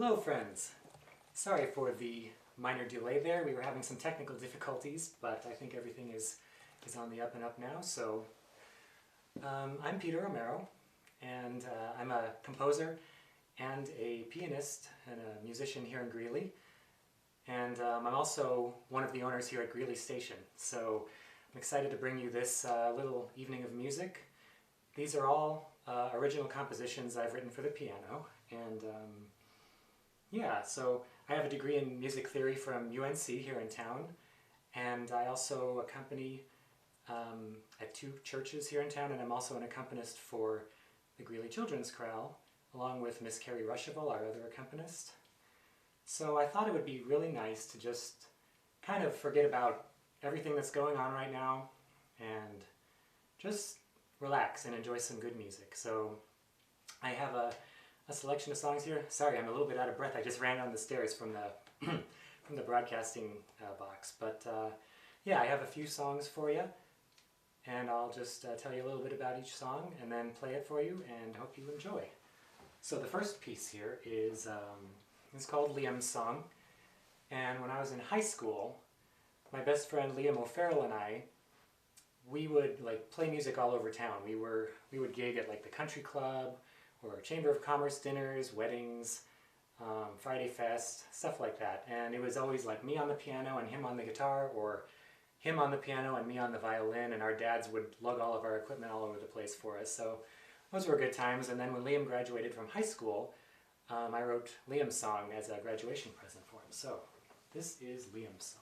Hello friends! Sorry for the minor delay there. We were having some technical difficulties, but I think everything is on the up and up now. So I'm Peter Romero, and I'm a composer and a pianist and a musician here in Greeley. And I'm also one of the owners here at Greeley Station. So I'm excited to bring you this little evening of music. These are all original compositions I've written for the piano. And yeah, so I have a degree in music theory from UNC here in town, and I also accompany at two churches here in town, and I'm also an accompanist for the Greeley Children's Chorale, along with Miss Carrie Ruschival, our other accompanist. So I thought it would be really nice to just kind of forget about everything that's going on right now and just relax and enjoy some good music. So I have a selection of songs here. Sorry, I'm a little bit out of breath. I just ran down the stairs from the from the broadcasting box. But yeah, I have a few songs for you, and I'll just tell you a little bit about each song and then play it for you and hope you enjoy. So the first piece here is it's called Liam's Song. And when I was in high school, my best friend Liam O'Farrell and I, we would play music all over town. We would gig at the country club, or Chamber of Commerce dinners, weddings, Friday Fest, stuff like that. And it was always me on the piano and him on the guitar, or him on the piano and me on the violin, and our dads would lug all of our equipment all over the place for us. So those were good times. And then when Liam graduated from high school, I wrote Liam's Song as a graduation present for him. So this is Liam's Song.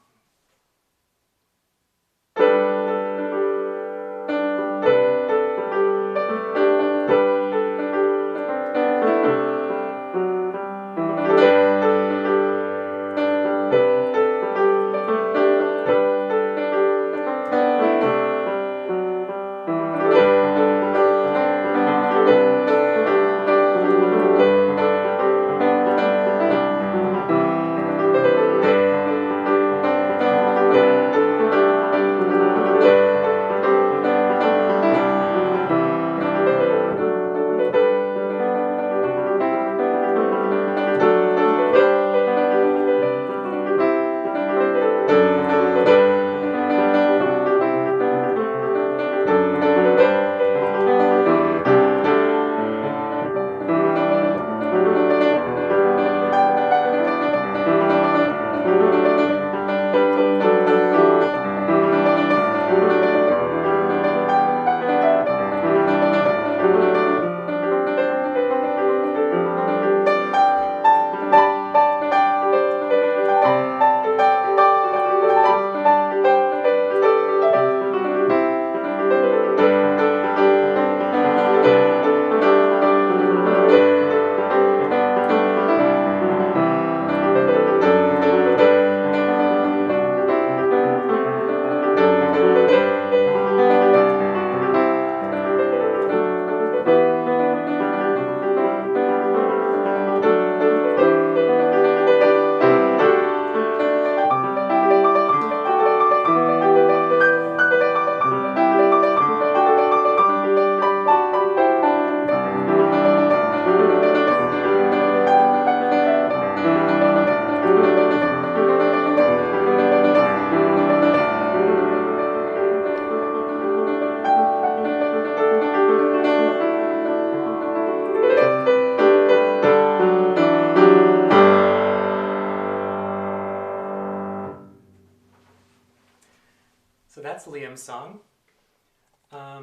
So that's Liam's Song.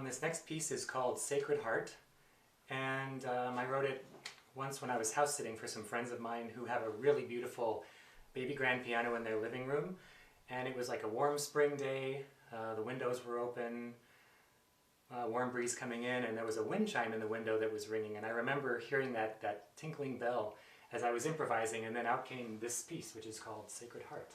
This next piece is called Sacred Heart, and I wrote it once when I was house sitting for some friends of mine who have a really beautiful baby grand piano in their living room, and it was like a warm spring day. The windows were open, warm breeze coming in, and there was a wind chime in the window that was ringing, and I remember hearing that tinkling bell as I was improvising, and then out came this piece, which is called Sacred Heart.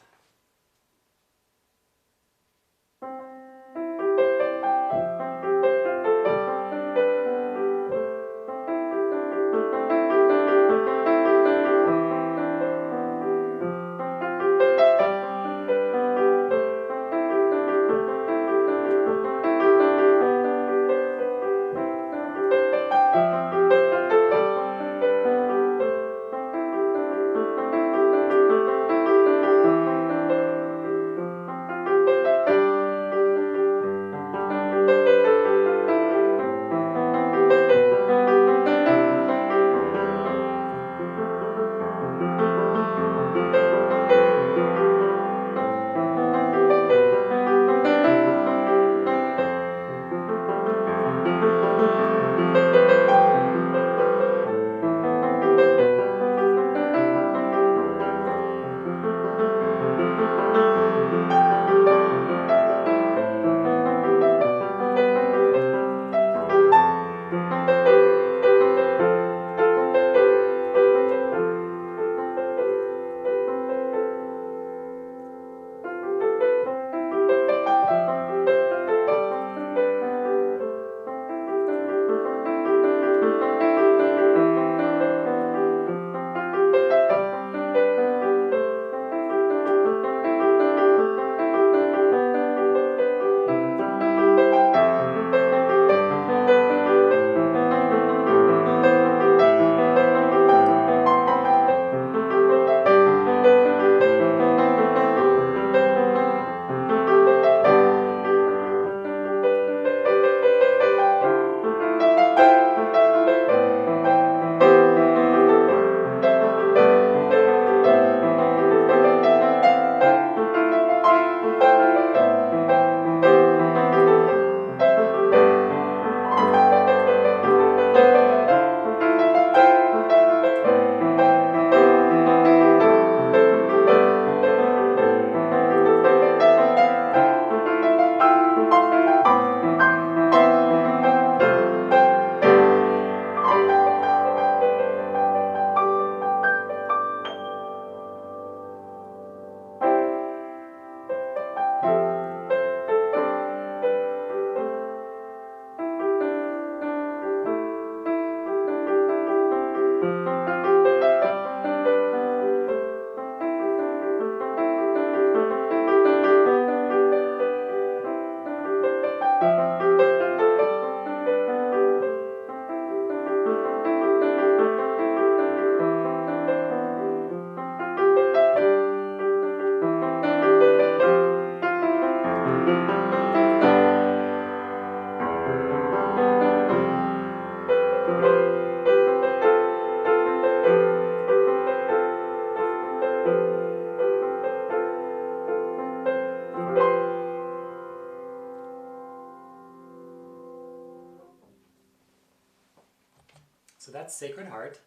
that's Sacred Heart.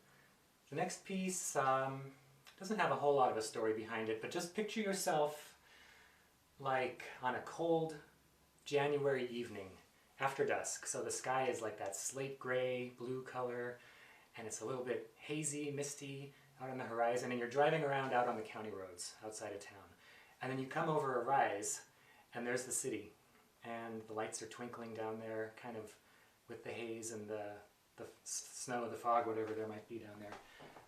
The next piece doesn't have a whole lot of a story behind it, but just picture yourself like on a cold January evening after dusk. So the sky is like that slate gray, blue color, and it's a little bit hazy, misty out on the horizon, and you're driving around out on the county roads outside of town. And then you come over a rise, and there's the city, and the lights are twinkling down there, kind of with the haze and the snow, the fog, whatever there might be down there.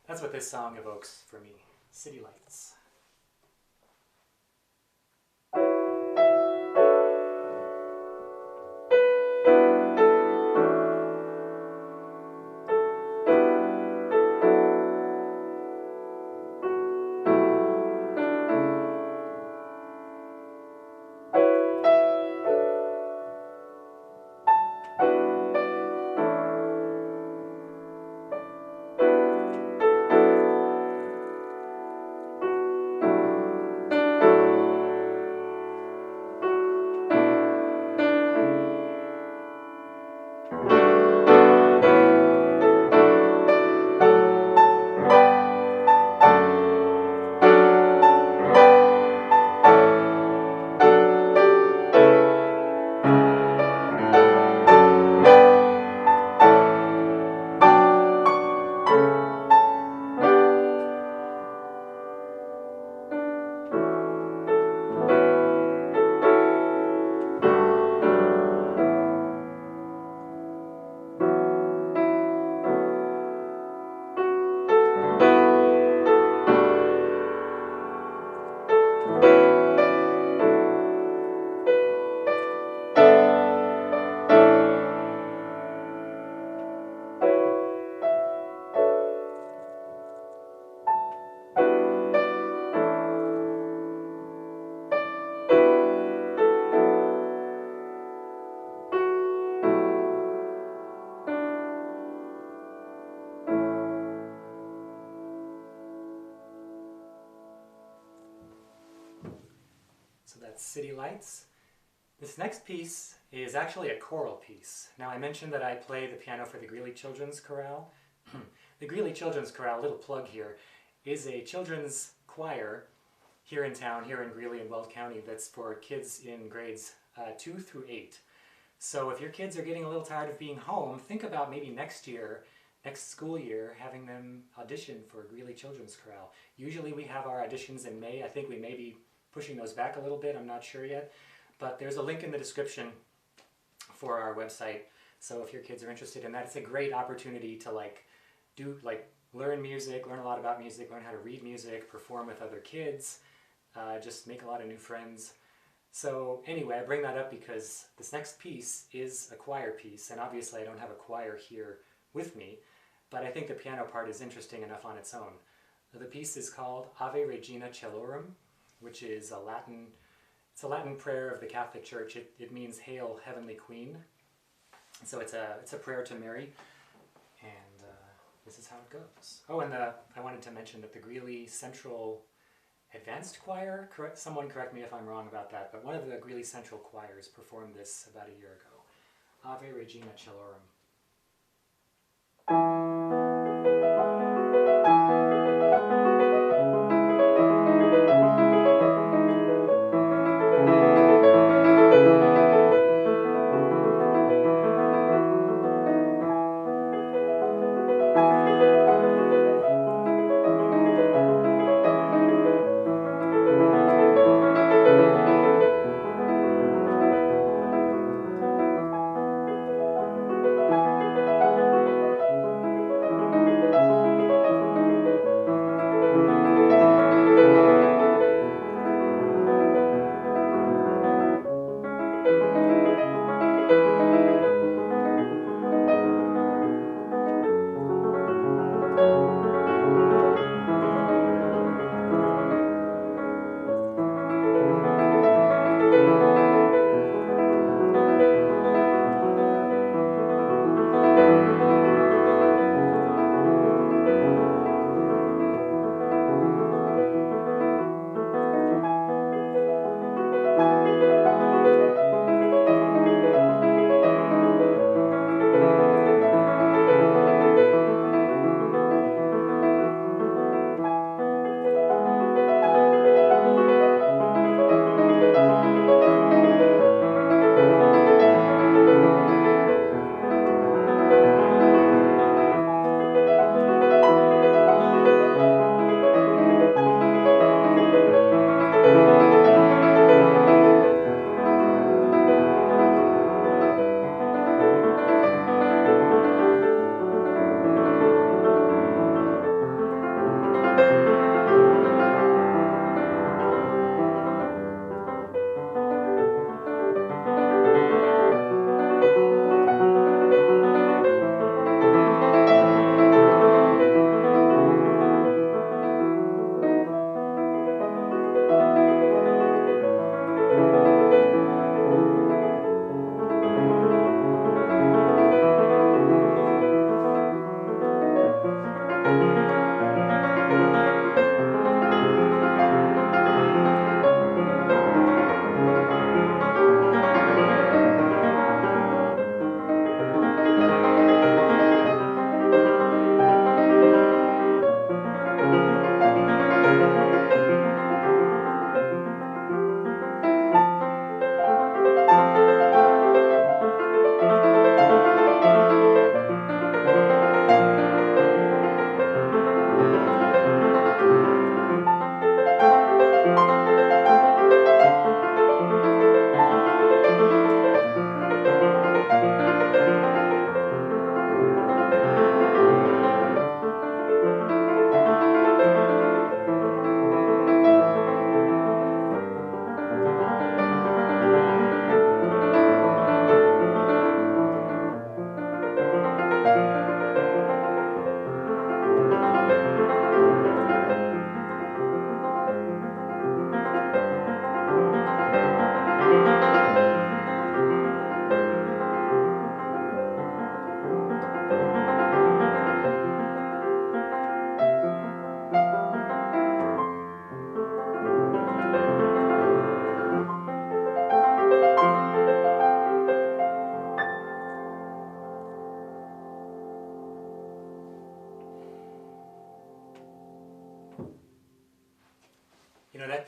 That's what this song evokes for me, city lights. So that's City Lights. This next piece is actually a choral piece. Now I mentioned that I play the piano for the Greeley Children's Chorale. The Greeley Children's Chorale, little plug here, is a children's choir here in town, here in Greeley and Weld County, that's for kids in grades 2 through 8. So if your kids are getting a little tired of being home, think about maybe next school year, having them audition for Greeley Children's Chorale. Usually we have our auditions in May. I think we may be pushing those back a little bit, I'm not sure yet. But there's a link in the description for our website. So if your kids are interested in that, it's a great opportunity to learn music, learn a lot about music, learn how to read music, perform with other kids, just make a lot of new friends. So anyway, I bring that up because this next piece is a choir piece, and obviously I don't have a choir here with me, but I think the piano part is interesting enough on its own. The piece is called Ave Regina Celorum, which is a Latin prayer of the Catholic Church. It means Hail Heavenly Queen. So it's a prayer to Mary, and this is how it goes. Oh, and I wanted to mention that the Greeley Central Advanced Choir, someone correct me if I'm wrong about that, but one of the Greeley Central choirs performed this about a year ago. Ave Regina Celorum.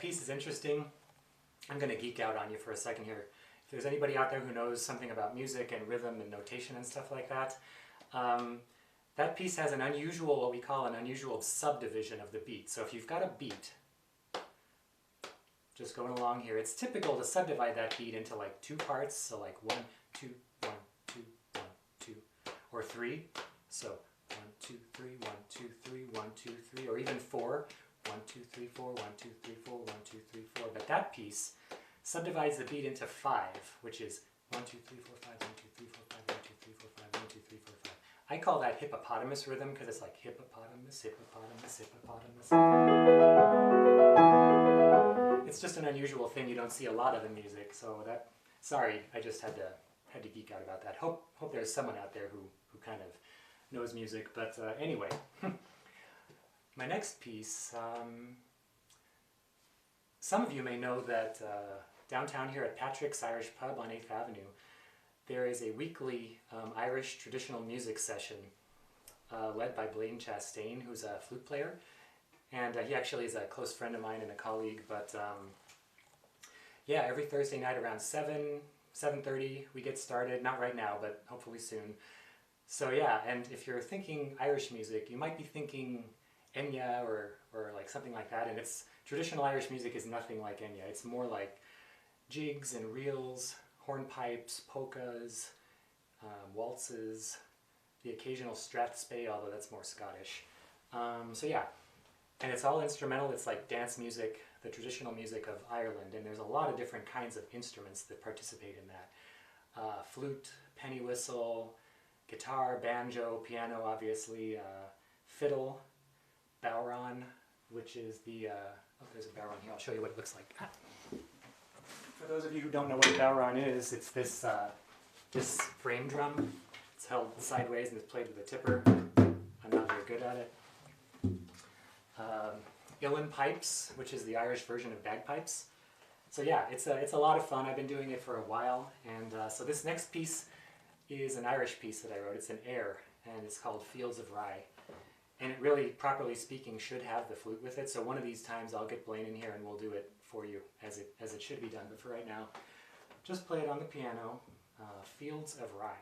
piece is interesting. I'm going to geek out on you for a second here. If there's anybody out there who knows something about music and rhythm and notation and stuff like that, that piece has an unusual, what we call an unusual subdivision of the beat. So if you've got a beat, just going along here, it's typical to subdivide that beat into like 2 parts, so like 1, 2, 1, 2, 1, 2, or 3. So 1, 2, 3, 1, 2, 3, 1, 2, 3, or even 4. 1, 2, 3, 4, 1, 2, 3, 4, 1, 2, 3, 4. But that piece subdivides the beat into 5, which is 1, 2, 3, 4, 5, 1, 2, 3, 4, 5, 1, 2, 3, 4, 5, 1, 2, 3, 4, 5. I call that hippopotamus rhythm because it's like hippopotamus, hippopotamus, hippopotamus. It's just an unusual thing you don't see a lot of in music, so that, sorry, I just had to geek out about that. Hope there's someone out there who kind of knows music, but anyway. My next piece, some of you may know that downtown here at Patrick's Irish Pub on 8th Avenue, there is a weekly Irish traditional music session led by Blaine Chastain, who's a flute player. And he actually is a close friend of mine and a colleague, but yeah, every Thursday night around 7:30 we get started, not right now, but hopefully soon. So yeah, and if you're thinking Irish music, you might be thinking Enya or like something like that, and it's traditional Irish music is nothing like Enya. It's more like jigs and reels, hornpipes, polkas, waltzes, the occasional strathspey, although that's more Scottish. So yeah. And it's all instrumental. It's like dance music, the traditional music of Ireland, and there's a lot of different kinds of instruments that participate in that. Flute, penny whistle, guitar, banjo, piano, obviously, fiddle, bowron, which is the, oh, there's a bowron here. I'll show you what it looks like. For those of you who don't know what a bowron is, it's this, this frame drum. It's held sideways and it's played with a tipper. I'm not very good at it. Uilleann pipes, which is the Irish version of bagpipes. So yeah, it's a lot of fun. I've been doing it for a while, and so this next piece is an Irish piece that I wrote. It's an air, and it's called Fields of Rye. And it really, properly speaking, should have the flute with it. So one of these times I'll get Blaine in here and we'll do it for you as it should be done. But for right now, just play it on the piano. Fields of Rye.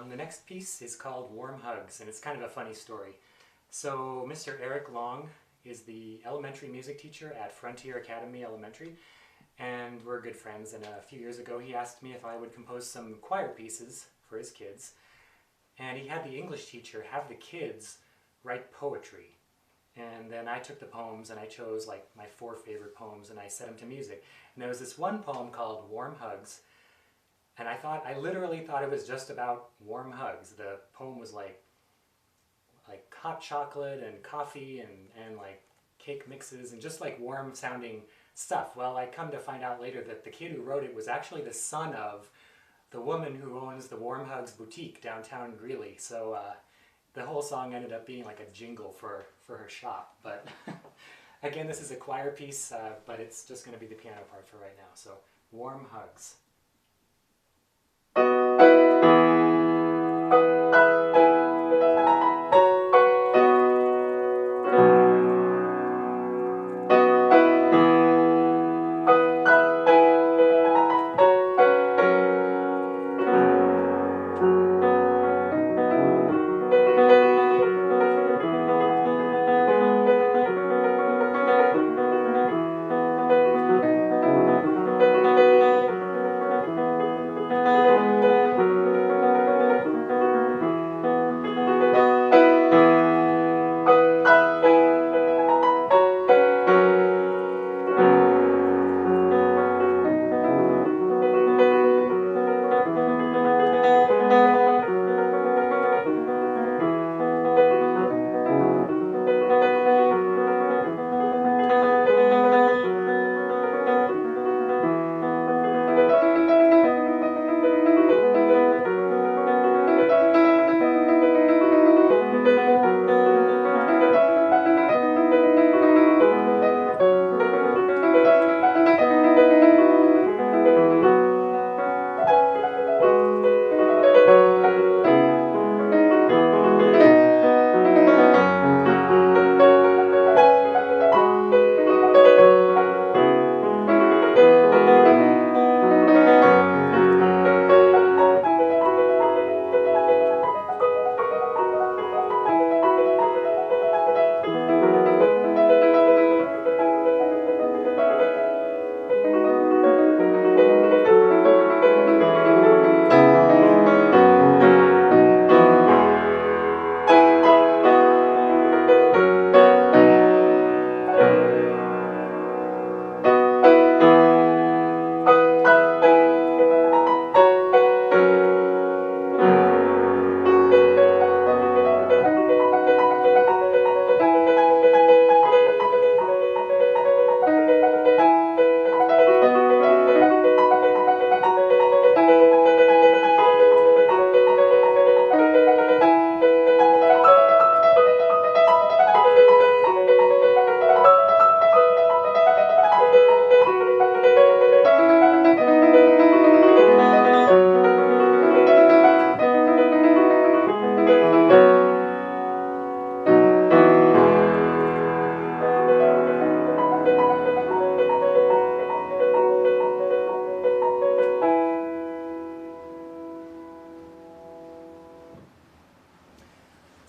The next piece is called Warm Hugs, and it's kind of a funny story. So Mr. Eric Long is the elementary music teacher at Frontier Academy Elementary, and we're good friends, and a few years ago he asked me if I would compose some choir pieces for his kids, and he had the English teacher have the kids write poetry. And then I took the poems and I chose like my 4 favorite poems and I set them to music. And there was this one poem called Warm Hugs, and I literally thought it was just about warm hugs. The poem was like hot chocolate and coffee and like cake mixes and just like warm sounding stuff. Well, I come to find out later that the kid who wrote it was actually the son of the woman who owns the Warm Hugs boutique downtown Greeley. So the whole song ended up being like a jingle for her shop. But again, this is a choir piece, but it's just going to be the piano part for right now. So Warm Hugs.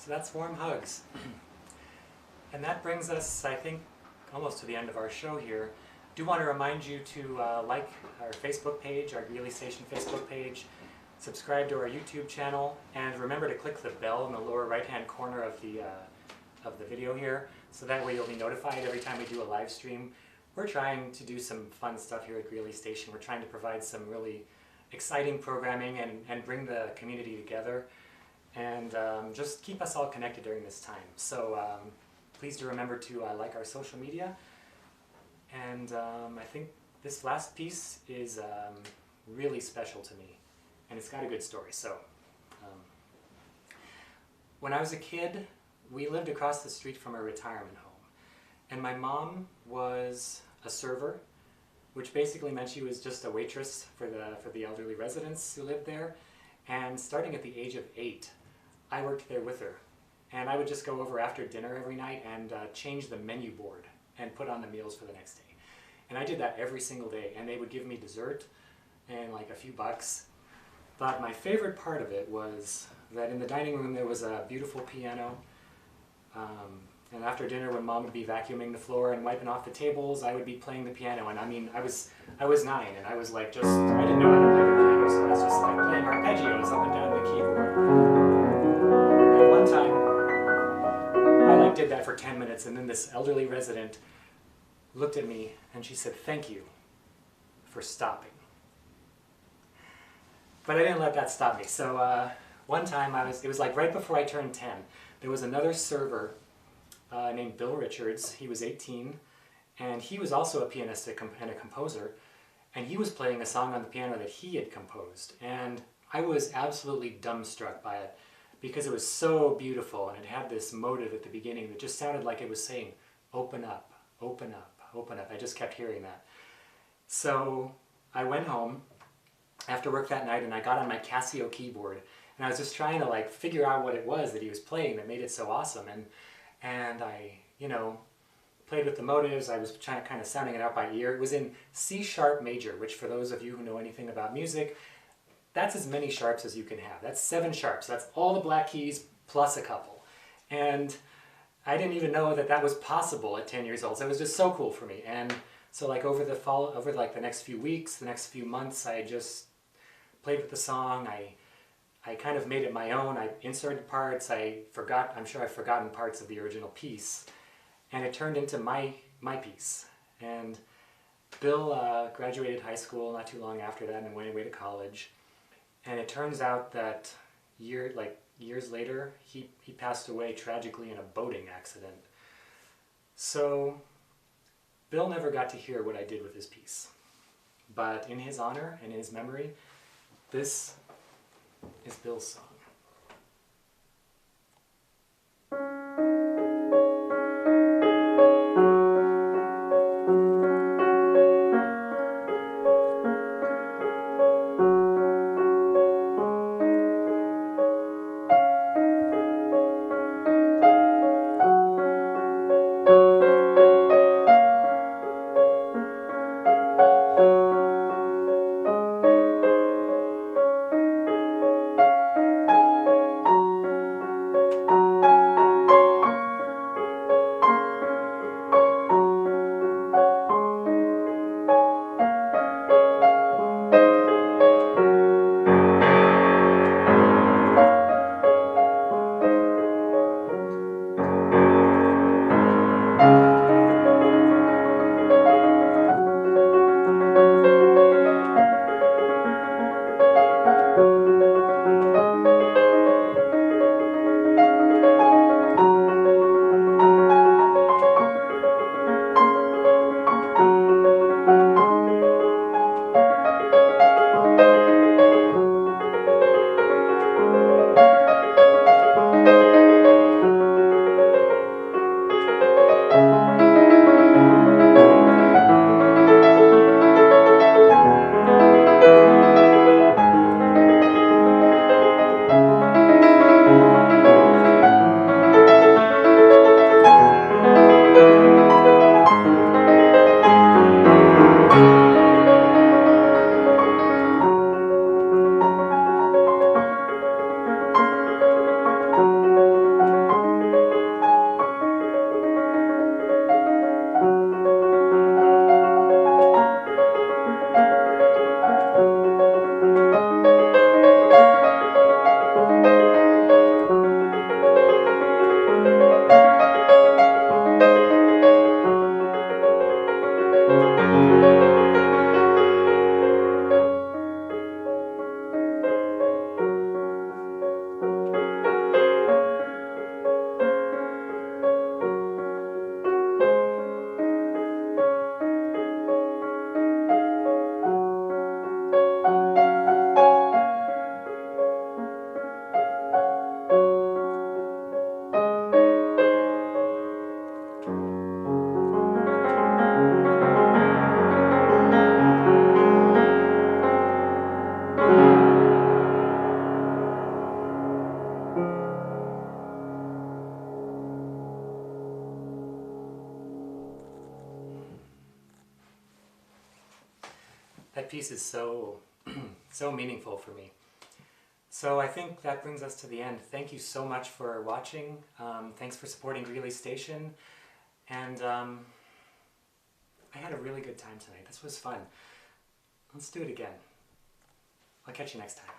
So that's Warm Hugs. And that brings us, I think, almost to the end of our show here. I do want to remind you to like our Facebook page, our Greeley Station Facebook page, subscribe to our YouTube channel, and remember to click the bell in the lower right-hand corner of the video here, so that way you'll be notified every time we do a live stream. We're trying to do some fun stuff here at Greeley Station. We're trying to provide some really exciting programming and bring the community together, and just keep us all connected during this time. So please do remember to like our social media. And I think this last piece is really special to me, and it's got a good story. So when I was a kid, we lived across the street from a retirement home, and my mom was a server, which basically meant she was just a waitress for the elderly residents who lived there. And starting at the age of 8, I worked there with her, and I would just go over after dinner every night and change the menu board and put on the meals for the next day. And I did that every single day, and they would give me dessert and like a few bucks. But my favorite part of it was that in the dining room there was a beautiful piano. And after dinner, when Mom would be vacuuming the floor and wiping off the tables, I would be playing the piano. And I mean, I was 9, and I was like, I didn't know how to play the piano, so I was just like playing arpeggios up and down the keyboard. And one time, I like did that for 10 minutes, and then this elderly resident looked at me and she said, "Thank you for stopping." But I didn't let that stop me. So one time it was like right before I turned 10, there was another server named Bill Richards. He was 18, and he was also a pianist and a composer, and he was playing a song on the piano that he had composed. And I was absolutely dumbstruck by it because it was so beautiful, and it had this motive at the beginning that just sounded like it was saying, "Open up, open up, open up." I just kept hearing that. So I went home after work that night, and I got on my Casio keyboard, and I was just trying to like figure out what it was that he was playing that made it so awesome. And I, played with the motives. I was kind of sounding it out by ear. It was in C sharp major, which for those of you who know anything about music, that's as many sharps as you can have. That's 7 sharps. That's all the black keys plus a couple. And I didn't even know that that was possible at 10 years old. So it was just so cool for me. And so like over the next few weeks, the next few months, I just played with the song. I kind of made it my own. I inserted parts. I'm sure I've forgotten parts of the original piece. And it turned into my piece. And Bill graduated high school not too long after that and went away to college. And it turns out that years later, he passed away tragically in a boating accident. So Bill never got to hear what I did with his piece. But in his honor and in his memory, this is Bill's song. That piece is so meaningful for me. So I think that brings us to the end. Thank you so much for watching. Thanks for supporting Greeley Station. And I had a really good time tonight. This was fun. Let's do it again. I'll catch you next time.